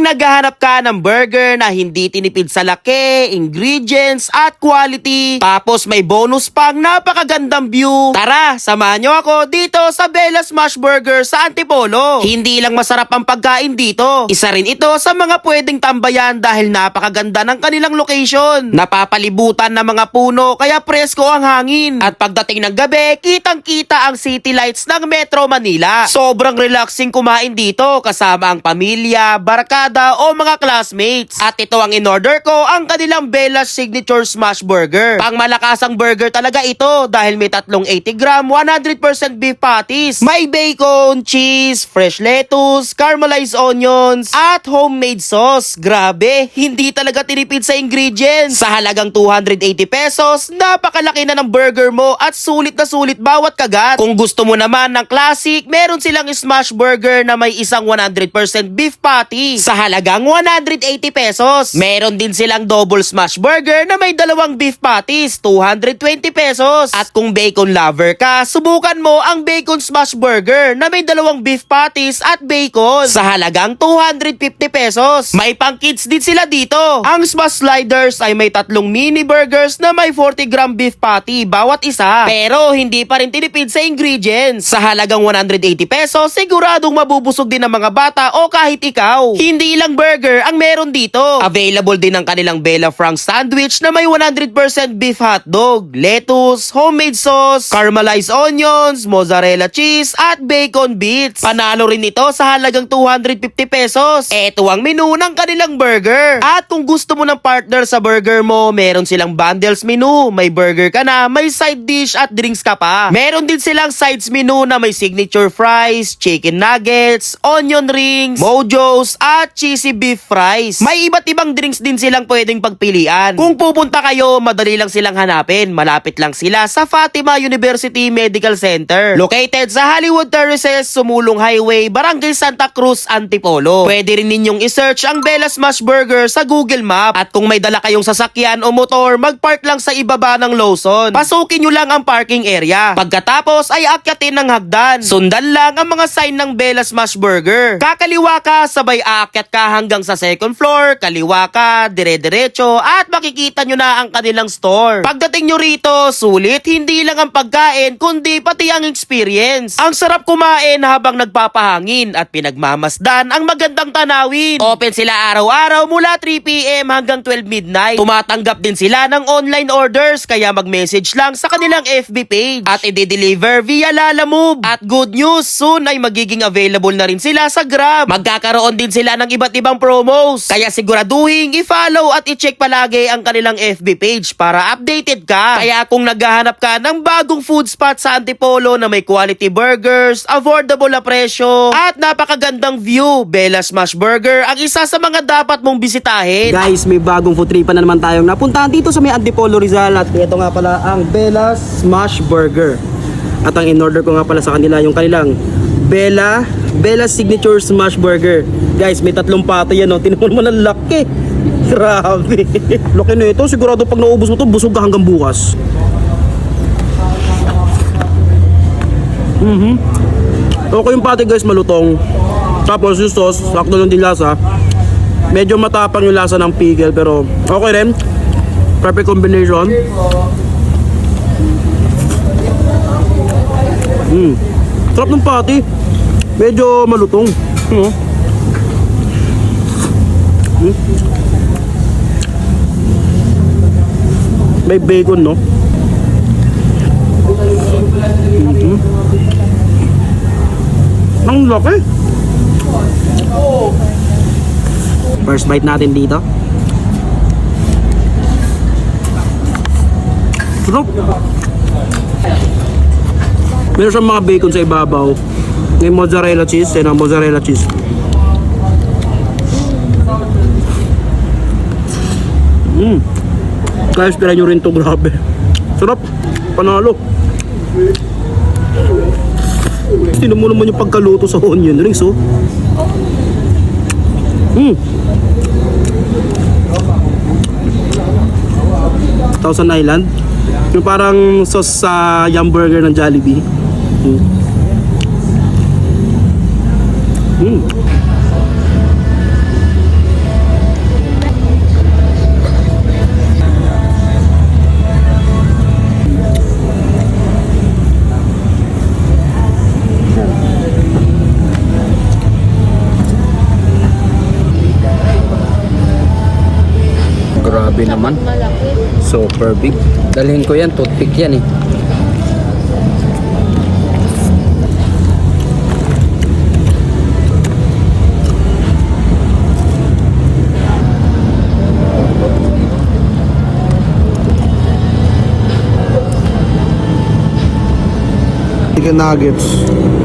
naghahanap ka ng burger na hindi tinipid sa laki, ingredients at quality, tapos may bonus pang napakagandang view, tara, samahan nyo ako dito sa Bella Smash Burger sa Antipolo. Hindi lang masarap ang pagkain dito, isa rin ito sa mga pwedeng tambayan dahil napakaganda ng kanilang location. Napapalibutan ng mga puno kaya presko ang hangin. At pagdating ng gabi, kitang-kita ang city lights ng Metro Manila. Sobrang relaxing kumain dito kasama ang pamilya, barkada o mga classmates. At ito ang in-order ko, ang kanilang Bella Signature Smash Burger. Pang malakasang burger talaga ito dahil may tatlong 80 gram, 100% beef patties. May bacon, cheese, fresh lettuce, caramelized onions, at homemade sauce. Grabe, hindi talaga tinipid sa ingredients. Sa halagang 280 pesos, napakalaki na ng burger mo at sulit na sulit bawat kagat. Kung gusto mo naman ng classic, meron silang smash burger na may isang 100% beef patty sa halagang 180 pesos. Meron din silang double smash burger na may dalawang beef patties, 220 pesos. At kung bacon lover ka, subukan mo ang bacon smash burger na may dalawang beef patties at bacon sa halagang 250 pesos. May pang kids din sila dito. Ang smash sliders ay may tatlong mini burgers na may 40 gram beef patty bawat isa. Pero hindi pa rin tinipid sa ingredients. Sa halagang 180 pesos, siguradong mabubusog din ng mga bata o kahit ikaw. Hindi lang burger ang meron dito. Available din ang kanilang Bella Frank sandwich na may 100% beef hotdog, lettuce, homemade sauce, caramelized onions, mozzarella cheese, at bacon bits. Panalo rin ito sa halagang 250 pesos. Ito ang menu ng kanilang burger. At kung gusto mo ng partner sa burger mo, meron silang bundles menu. May burger ka na, may side dish at drinks ka pa. Meron din silang sides menu na may signature fries, chicken nuggets, onion rings, mojos, at cheesy beef fries. May iba't ibang drinks din silang pwedeng pagpilian. Kung pupunta kayo, madali lang silang hanapin. Malapit lang sila sa Fatima University Medical Center. Located sa Hollywood Terraces, Sumulong Highway, Barangay Santa Cruz, Antipolo. Pwede rin ninyong isearch ang Bella Smash Burger sa Google Map. At kung may dala kayong sasakyan o motor, magpark lang sa ibaba ng Lawson. Pasukin nyo lang ang parking area. Pagkatapos ay akyatin ng hagdan. Sundan lang ang mga sign ng Bella Smash Burger. Kakaliwa ka, sabay aakyat ka hanggang sa second floor. Kaliwa ka, dire-diretso, at makikita nyo na ang kanilang store. Pagdating nyo rito, sulit hindi lang ang pagkain, kundi pati ang experience. Ang sarap kumain habang nagpapahangin at pinagmamasdan ang magandang tanawin. Open sila araw-araw mula 3 PM hanggang 12 midnight. Tumatanggap din sila ng online orders, kaya mag-message lang sa kanilang FB page at i-deliver via Lalamove. At good news, soon ay magiging available na rin sila sa Grab. Magkakaroon din sila ng iba't ibang promos, kaya siguraduhin i-follow at i-check palagi ang kanilang FB page para updated ka. Kaya kung naghahanap ka ng bagong food spot sa Antipolo na may quality burgers, affordable na presyo, at napakagandang view, Bella Smash Burger ang isa sa mga dapat mong bisitahin. Guys, may bagong food tripan na naman tayong napuntahan dito sa may Antipolo, Rizal. At ito nga pala ang Bella Smash Burger. At ang in-order ko nga pala sa kanila yung kanilang Bella Signature Smash Burger. Guys, may tatlong pato yan, oh. Tinuman mo ng laki. Grabe. Laki na ito. Sigurado pag naubos mo ito, busog ka hanggang bukas. Okay yung pati, guys, malutong. Tapos yung sauce, sakto lang din lasa. Medyo matapang yung lasa ng pickle, pero okay rin. Perfect combination. Sarap ng patty. Medyo malutong. May bacon, no? Ang laki. First bite natin dito. Sarap. Meron siyang mga bacon sa ibabaw. May mozzarella cheese. Yan ang mozzarella cheese. Guys, try nyo rin to. Grabe. Sarap. Panalo. Tinan mo naman yung pagkaluto sa onion rings, oh. Thousand Island. Yung parang sauce sa yum burger ng Jollibee. Grabe naman. Malaki. Super big. Dalhin ko yan, toothpick yan eh. Chicken nuggets.